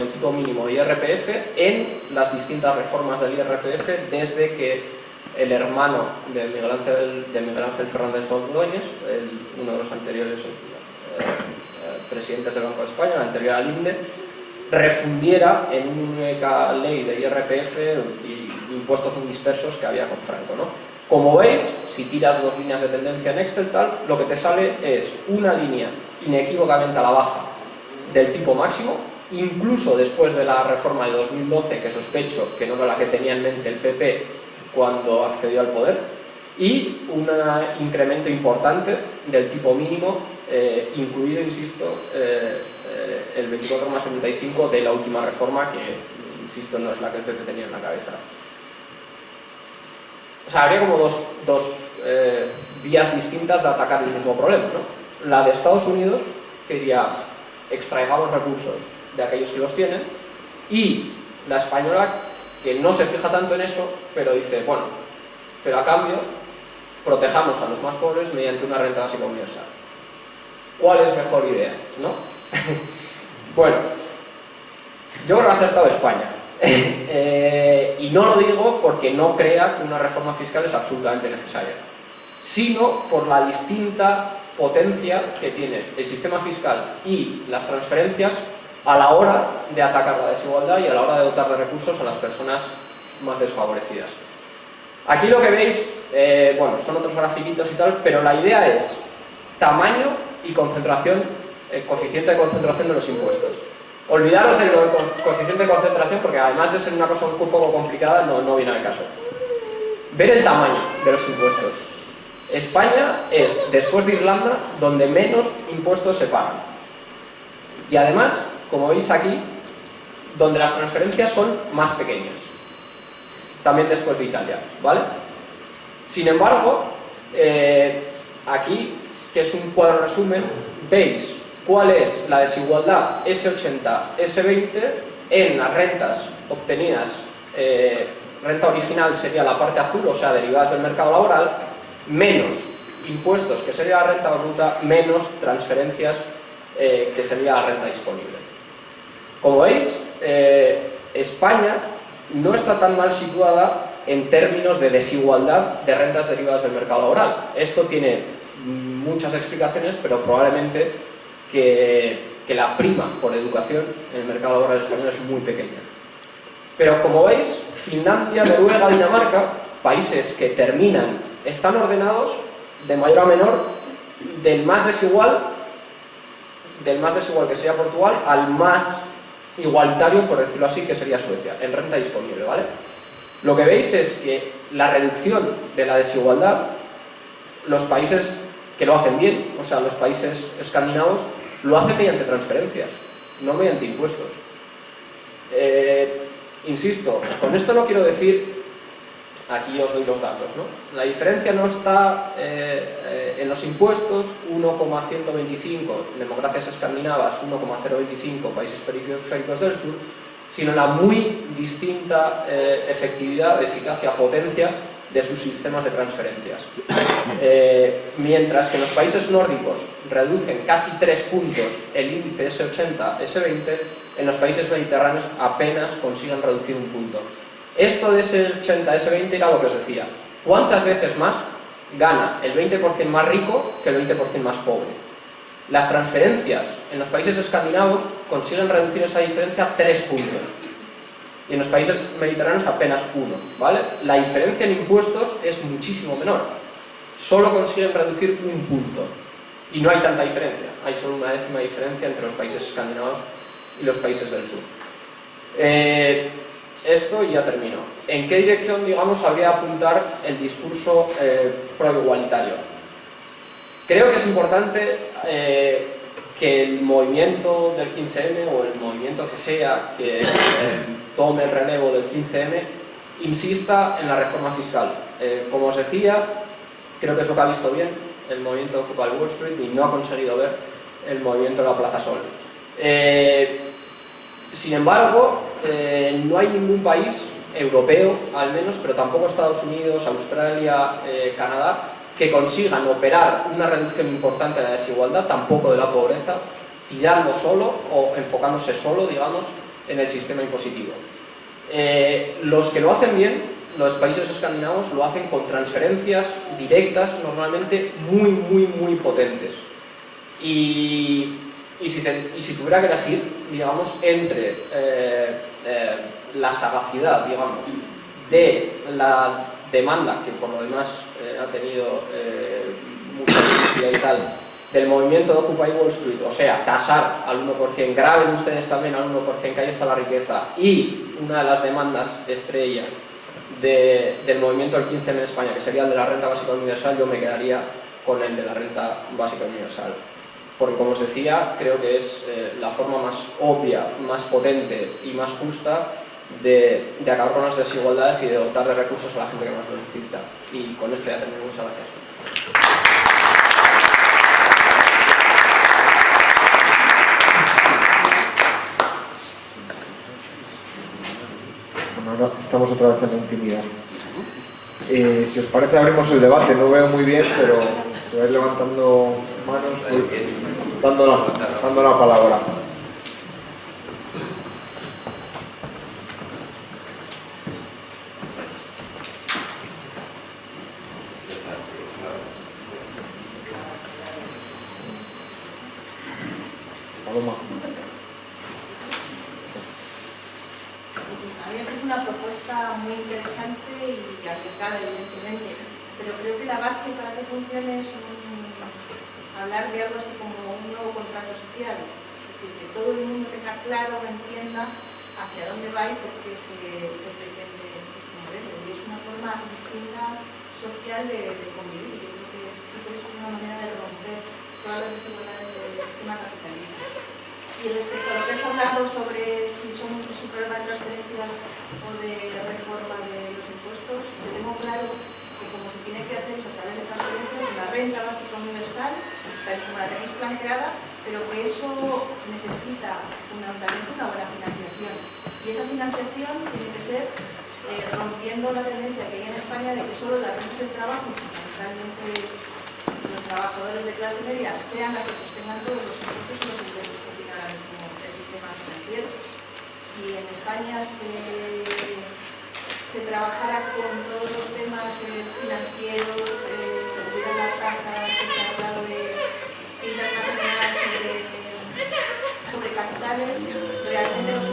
el tipo mínimo de IRPF en las distintas reformas del IRPF desde que el hermano de Miguel Ángel Fernández Ordóñez, uno de los anteriores presidentes del Banco de España, el anterior al INDE, refundiera en una única ley de IRPF y impuestos muy dispersos que había con Franco, ¿no? Como veis, si tiras dos líneas de tendencia en Excel, lo que te sale es una línea inequívocamente a la baja del tipo máximo, incluso después de la reforma de 2012, que sospecho que no era la que tenía en mente el PP cuando accedió al poder, y un incremento importante del tipo mínimo, incluido, insisto, el 24,75 de la última reforma, que, insisto, no es la que el PP tenía en la cabeza. O sea, habría como dos vías distintas de atacar el mismo problema, ¿no? La de Estados Unidos, que diría, extraigamos recursos de aquellos que los tienen, y la española, que no se fija tanto en eso, pero dice, bueno, pero a cambio protejamos a los más pobres mediante una renta básica universal. ¿Cuál es mejor idea, no? Bueno, yo creo que ha acertado España. Y no lo digo porque no crea que una reforma fiscal es absolutamente necesaria, sino por la distinta potencia que tiene el sistema fiscal y las transferencias a la hora de atacar la desigualdad y a la hora de dotar de recursos a las personas más desfavorecidas. Aquí lo que veis, bueno, son otros grafiquitos y tal, pero la idea es tamaño y concentración, coeficiente de concentración de los impuestos. Olvidaros del coeficiente de concentración porque además de ser una cosa un poco complicada, no viene al caso. Ver el tamaño de los impuestos. España es, después de Irlanda, donde menos impuestos se pagan. Y además, como veis aquí, donde las transferencias son más pequeñas. También después de Italia, ¿vale? Sin embargo, aquí, que es un cuadro resumen, veis cuál es la desigualdad S80, S20 en las rentas obtenidas. Renta original sería la parte azul, o sea, derivadas del mercado laboral, menos impuestos, que sería la renta bruta, menos transferencias, que sería la renta disponible. Como veis, España no está tan mal situada en términos de desigualdad de rentas derivadas del mercado laboral. Esto tiene muchas explicaciones, pero probablemente que la prima por educación en el mercado laboral español es muy pequeña. Pero como veis, Finlandia, Noruega, Dinamarca, países que están ordenados de mayor a menor, del más desigual que sería Portugal, al más igualitario, por decirlo así, que sería Suecia, en renta disponible, ¿vale? Lo que veis es que la reducción de la desigualdad, los países que lo hacen bien, o sea, los países escandinavos, lo hacen mediante transferencias, no mediante impuestos. Insisto, con esto no quiero decir, aquí os doy los datos, ¿no? La diferencia no está en los impuestos, 1,125 democracias escandinavas, 1,025 países periféricos del sur, sino en la muy distinta efectividad, eficacia, potencia de sus sistemas de transferencias. Mientras que en los países nórdicos reducen casi 3 puntos el índice S80, S20, en los países mediterráneos apenas consiguen reducir un punto. Esto de S80, S20 era lo que os decía. ¿Cuántas veces más gana el 20% más rico que el 20% más pobre? Las transferencias en los países escandinavos consiguen reducir esa diferencia 3 puntos. Y en los países mediterráneos apenas 1, ¿vale? La diferencia en impuestos es muchísimo menor. Solo consiguen reducir 1 punto. Y no hay tanta diferencia. Hay solo una décima diferencia entre los países escandinavos y los países del sur. Esto y ya termino. ¿En qué dirección, digamos, habría de apuntar el discurso pro-igualitario? Creo que es importante que el movimiento del 15M o el movimiento que sea que tome el relevo del 15M insista en la reforma fiscal. Como os decía, creo que es lo que ha visto bien el movimiento Occupy Wall Street y no ha conseguido ver el movimiento de la Plaza Sol. Sin embargo, no hay ningún país europeo, al menos, pero tampoco Estados Unidos, Australia, Canadá, que consigan operar una reducción importante de la desigualdad, tampoco de la pobreza, tirando solo o enfocándose solo, digamos, en el sistema impositivo. Los que lo hacen bien, los países escandinavos, lo hacen con transferencias directas, normalmente muy potentes. Y si tuviera que elegir, digamos, entre la sagacidad, digamos, de la demanda, que por lo demás ha tenido mucha publicidad y tal, del movimiento de Occupy Wall Street, o sea, tasar al 1%, graben ustedes también al 1%, que ahí está la riqueza, y una de las demandas estrella del movimiento del 15M en España, que sería el de la renta básica universal, yo me quedaría con el de la renta básica universal. Porque, como os decía, creo que es la forma más obvia, más potente y más justa de acabar con las desigualdades y de dotar de recursos a la gente que más lo necesita. Y con esto ya termino. Muchas gracias. Bueno, ahora estamos otra vez en la intimidad. Si os parece, abrimos el debate. No veo muy bien, pero si vais levantando manos, voy dando la palabra. Paloma. A mí me parece una propuesta muy interesante y arriesgada, evidentemente, pero creo que la base para que funcione es hablar de algo así como un nuevo contrato social, es decir, que todo el mundo tenga claro o entienda hacia dónde va y por qué se pretende este modelo. Y es una forma distinta social de convivir. Yo creo que sí que es una manera de romper todas las desigualdades del sistema capitalista. Y respecto a lo que has hablado sobre si es un problema de transferencias o de reforma de los impuestos, yo tengo claro que como se tiene que hacer es a través de transferencias, una renta básica universal, tal como la tenéis planteada, pero que eso necesita fundamentalmente una buena financiación. Y esa financiación tiene que ser rompiendo la tendencia que hay en España de que solo las rentas del trabajo, fundamentalmente los trabajadores de clase media, sean las que sostengan todos los impuestos y los ingresos que tiene ahora mismo el sistema financiero. Si en España se trabajara con todos los temas financieros, hubiera la tasa que se ha hablado de internacional sobre capitales, realmente los